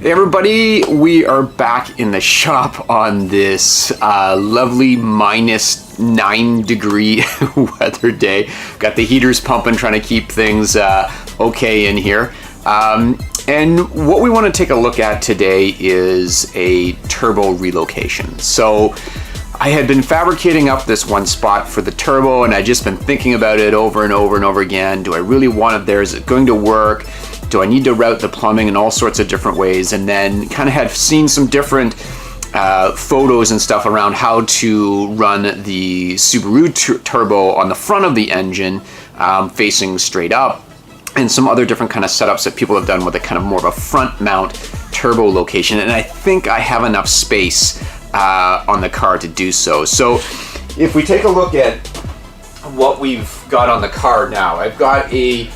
Hey everybody, we are back in the shop on this lovely -9-degree weather day. Got the heaters pumping, trying to keep things okay in here. And what we want to take a look at today is a turbo relocation. So I had been fabricating up this one spot for the turbo, and I'd just been thinking about it over and over and over again. Do I really want it there? Is it going to work? Do I need to route the plumbing in all sorts of different ways? And then kind of had seen some different photos and stuff around how to run the Subaru turbo on the front of the engine, facing straight up, and some other different kind of setups that people have done with a kind of more of a front mount turbo location. And I think I have enough space on the car to do so. So if we take a look at what we've got on the car now, I've got a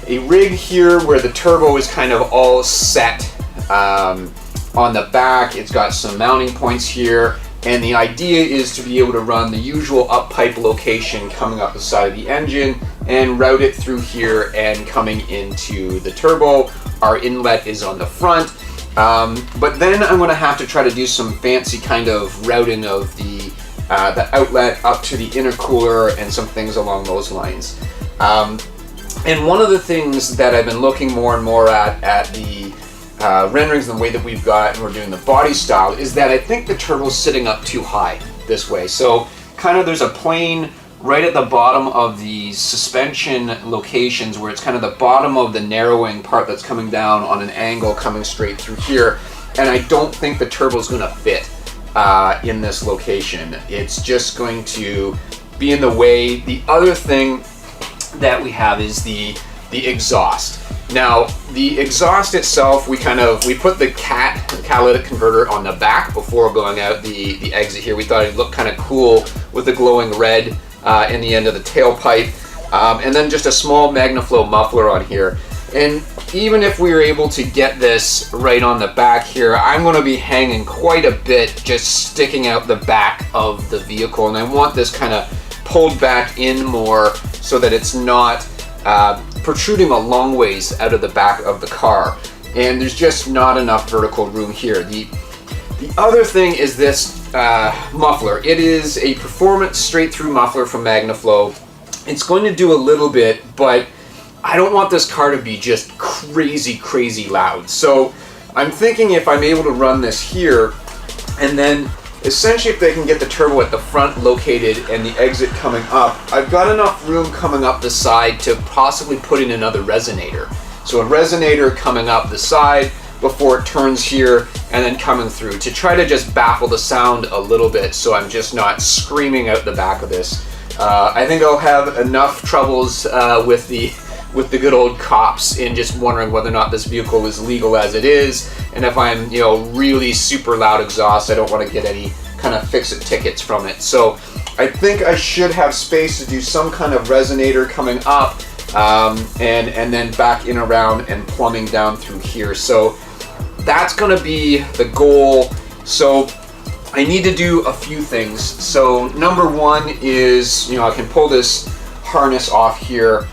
rig here where the turbo is kind of all set on the back. It's got some mounting points here, and the idea is to be able to run the usual up pipe location coming up the side of the engine and route it through here and coming into the turbo. Our inlet is on the front, but then I'm going to have to try to do some fancy kind of routing of the outlet up to the intercooler and some things along those lines. And one of the things that I've been looking more and more at the renderings and the way that we've got, and we're doing the body style, is that I think the turbo's sitting up too high this way. So kind of there's a plane right at the bottom of the suspension locations where it's kind of the bottom of the narrowing part that's coming down on an angle coming straight through here. And I don't think the turbo's going to fit in this location. It's just going to be in the way. The other thing that we have is the exhaust. Now the exhaust itself, we put the catalytic converter on the back before going out the exit here. We thought it'd look kind of cool with the glowing red in the end of the tailpipe, and then just a small MagnaFlow muffler on here. And even if we were able to get this right on the back here, I'm going to be hanging quite a bit just sticking out the back of the vehicle, and I want this kind of pulled back in more so that it's not protruding a long ways out of the back of the car, and there's just not enough vertical room here. The other thing is this muffler. It is a performance straight through muffler from MagnaFlow. It's going to do a little bit, but I don't want this car to be just crazy loud. So I'm thinking if I'm able to run this here, and then essentially if they can get the turbo at the front located and the exit coming up, I've got enough room coming up the side to possibly put in another resonator. So a resonator coming up the side before it turns here and then coming through to try to just baffle the sound a little bit so I'm just not screaming out the back of this. I think I'll have enough troubles with the good old cops in just wondering whether or not this vehicle is legal as it is, and if I'm, really super loud exhaust, I don't want to get any kind of fix-it tickets from it. So I think I should have space to do some kind of resonator coming up, and then back in around and plumbing down through here. So that's going to be the goal. So I need to do a few things. So number one is, I can pull this harness off here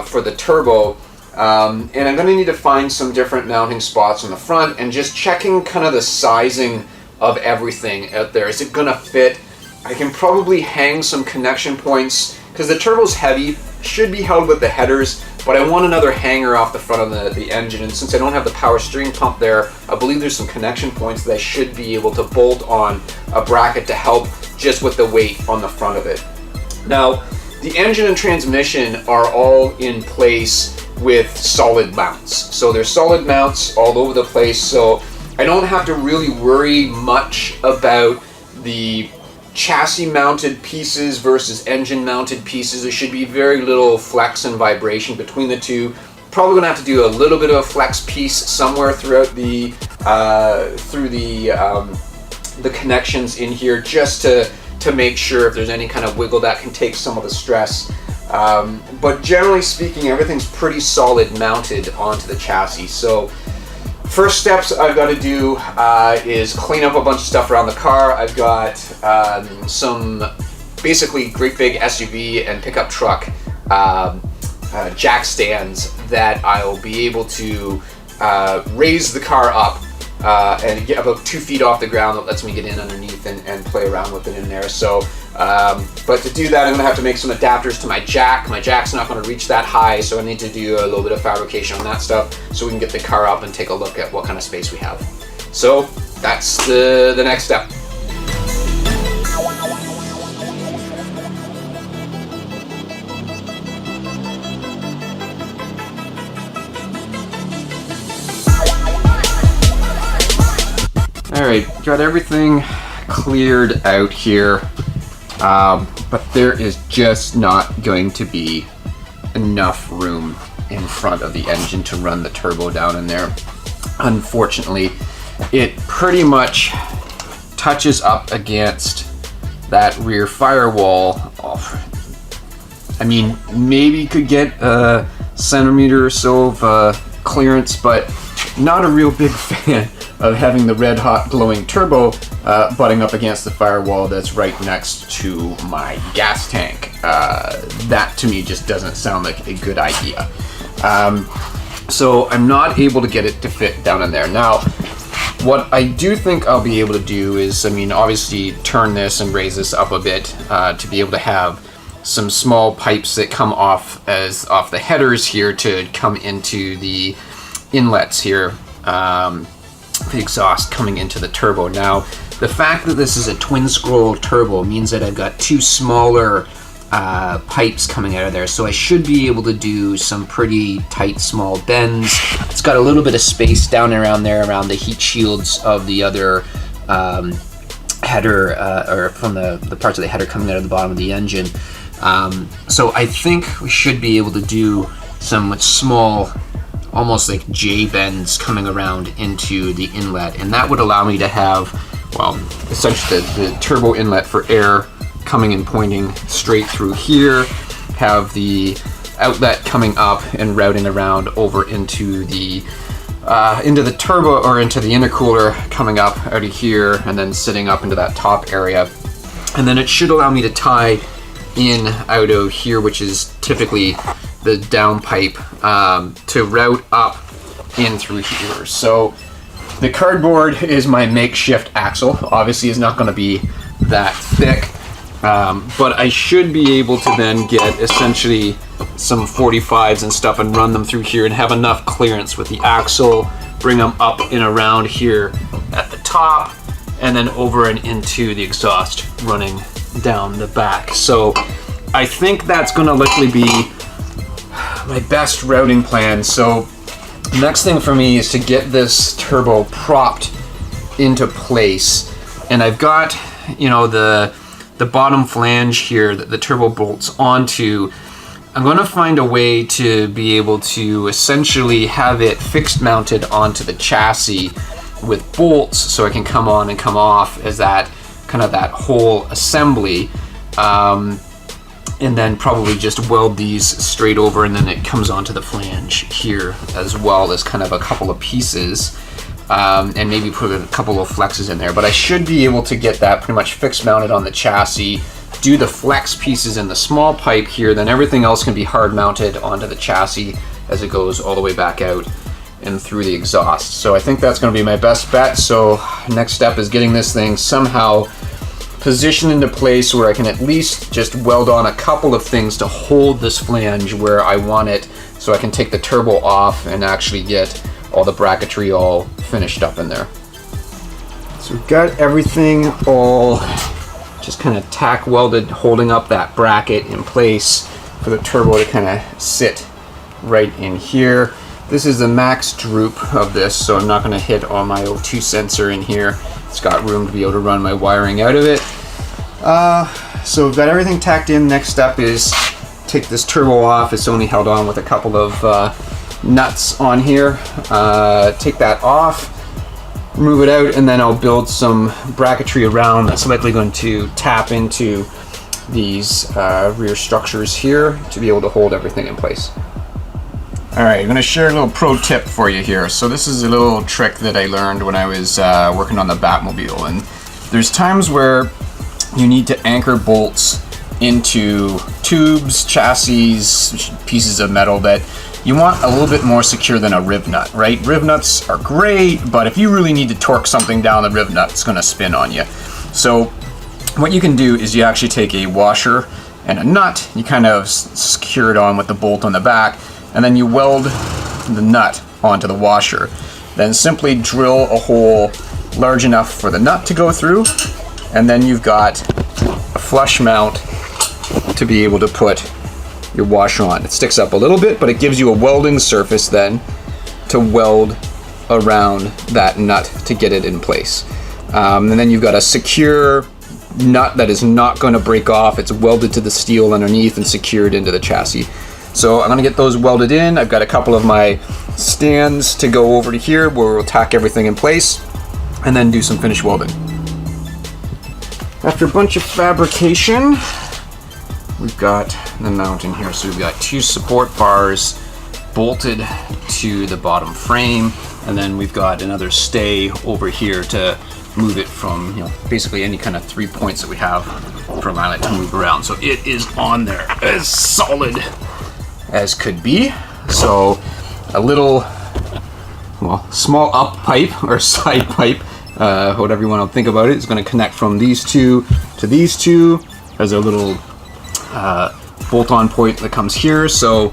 for the turbo, and I'm going to need to find some different mounting spots on the front and just checking kind of the sizing of everything out there. Is it going to fit? I can probably hang some connection points because the turbo's heavy, should be held with the headers, but I want another hanger off the front of the engine, and since I don't have the power steering pump there, I believe there's some connection points that I should be able to bolt on a bracket to help just with the weight on the front of it. Now, the engine and transmission are all in place with solid mounts. So there's solid mounts all over the place, so I don't have to really worry much about the chassis mounted pieces versus engine mounted pieces. There should be very little flex and vibration between the two. Probably gonna have to do a little bit of a flex piece somewhere throughout the connections in here, just to make sure if there's any kind of wiggle that can take some of the stress. But generally speaking, everything's pretty solid mounted onto the chassis. So first steps I've got to do is clean up a bunch of stuff around the car. I've got some basically great big SUV and pickup truck jack stands that I'll be able to raise the car up and get about 2 feet off the ground. That lets me get in underneath and play around with it in there. So, but to do that, I'm gonna have to make some adapters to my jack. My jack's not gonna reach that high, so I need to do a little bit of fabrication on that stuff so we can get the car up and take a look at what kind of space we have. So that's the next step. All right, got everything cleared out here, but there is just not going to be enough room in front of the engine to run the turbo down in there. Unfortunately, it pretty much touches up against that rear firewall. I mean, maybe could get a centimeter or so of clearance, but not a real big fan of having the red hot glowing turbo butting up against the firewall that's right next to my gas tank. That to me just doesn't sound like a good idea. So I'm not able to get it to fit down in there. Now, what I do think I'll be able to do is, I mean, obviously turn this and raise this up a bit to be able to have some small pipes that come off the headers here to come into the inlets here. The exhaust coming into the turbo. Now, the fact that this is a twin scroll turbo means that I've got 2 smaller pipes coming out of there, so I should be able to do some pretty tight small bends. It's got a little bit of space down around there around the heat shields of the other header, or from the parts of the header coming out of the bottom of the engine. So I think we should be able to do some small, almost like J-bends coming around into the inlet, and that would allow me to have, well, essentially the turbo inlet for air coming and pointing straight through here, have the outlet coming up and routing around over into the turbo, or into the intercooler coming up out of here and then sitting up into that top area. And then it should allow me to tie in out of here, which is typically the down pipe, to route up in through here. So the cardboard is my makeshift axle. Obviously it's not going to be that thick, but I should be able to then get essentially some 45s and stuff and run them through here and have enough clearance with the axle, bring them up and around here at the top, and then over and into the exhaust running down the back. So I think that's going to likely be my best routing plan. So next thing for me is to get this turbo propped into place, and I've got, you know, the bottom flange here that the turbo bolts onto. I'm going to find a way to be able to essentially have it fixed mounted onto the chassis with bolts, so I can come on and come off as that kind of that whole assembly. And then probably just weld these straight over, and then it comes onto the flange here as well as kind of a couple of pieces, and maybe put a couple of flexes in there. But I should be able to get that pretty much fixed mounted on the chassis, do the flex pieces in the small pipe here, then everything else can be hard mounted onto the chassis as it goes all the way back out and through the exhaust. So I think that's going to be my best bet. So next step is getting this thing somehow positioned into place where I can at least just weld on a couple of things to hold this flange where I want it, so I can take the turbo off and actually get all the bracketry all finished up in there. So we've got everything all just kind of tack welded, holding up that bracket in place for the turbo to kind of sit right in here. This is the max droop of this, so I'm not going to hit on my O2 sensor in here. It's got room to be able to run my wiring out of it. So we've got everything tacked in. Next step is take this turbo off. It's only held on with a couple of nuts on here. Take that off, remove it out, and then I'll build some bracketry around that's likely going to tap into these rear structures here to be able to hold everything in place. Alright, I'm going to share a little pro tip for you here. So this is a little trick that I learned when I was working on the Batmobile, and there's times where you need to anchor bolts into tubes, chassis, pieces of metal that you want a little bit more secure than a riv nut, right? Riv nuts are great, but if you really need to torque something down the riv nut, it's gonna spin on you. So what you can do is you actually take a washer and a nut, you kind of secure it on with the bolt on the back, and then you weld the nut onto the washer. Then simply drill a hole large enough for the nut to go through, and then you've got a flush mount to be able to put your washer on. It sticks up a little bit, but it gives you a welding surface then to weld around that nut to get it in place. And then you've got a secure nut that is not going to break off. It's welded to the steel underneath and secured into the chassis. So I'm going to get those welded in. I've got a couple of my stands to go over to here where we'll tack everything in place and then do some finish welding. After a bunch of fabrication, we've got the mount in here. So we've got 2 support bars bolted to the bottom frame, and then we've got another stay over here to move it from, basically any kind of 3 points that we have for allowing it to move around. So it is on there as solid as could be. So a little, small up pipe or side pipe, whatever you want to think about it, is going to connect from these two to these two. There's a little bolt-on point that comes here. So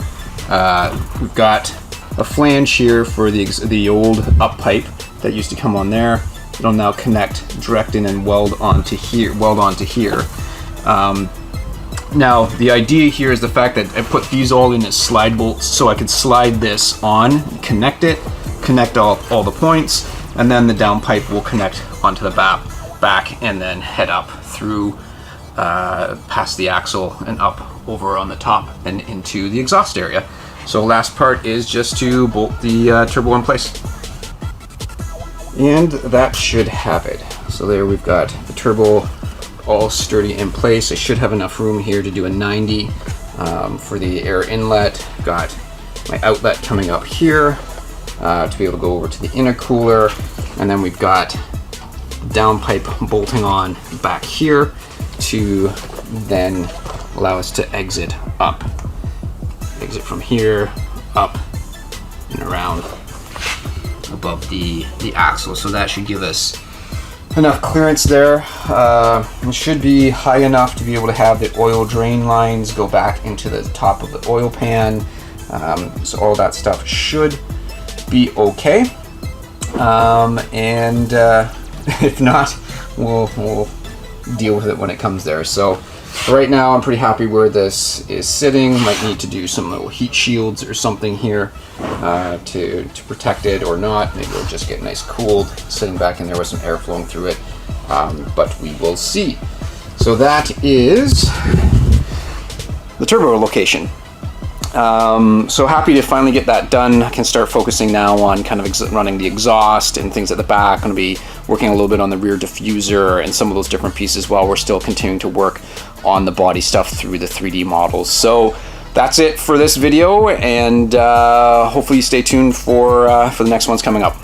we've got a flange here for the old up pipe that used to come on there. It'll now connect direct in and weld onto here. Now the idea here is the fact that I put these all in as slide bolts, so I could slide this on, connect all the points, and then the down pipe will connect onto the back and then head up through past the axle and up over on the top and into the exhaust area. So last part is just to bolt the turbo in place. And that should have it. So there we've got the turbo all sturdy in place. I should have enough room here to do a 90 for the air inlet. Got my outlet coming up here to be able to go over to the intercooler. And then we've got down pipe bolting on back here to then allow us to exit up. Exit from here, up and around above the axle. So that should give us enough clearance there. It should be high enough to be able to have the oil drain lines go back into the top of the oil pan. So all that stuff should be okay. And if not, we'll deal with it when it comes there. So right now I'm pretty happy where this is sitting. Might need to do some little heat shields or something here to protect it, or not. Maybe it'll just get nice cooled sitting back in there with some air flowing through it. But we will see. So that is the turbo location. So happy to finally get that done. I can start focusing now on kind of running the exhaust and things at the back. I'm going to be working a little bit on the rear diffuser and some of those different pieces while we're still continuing to work on the body stuff through the 3D models. So that's it for this video, and hopefully you stay tuned for the next ones coming up.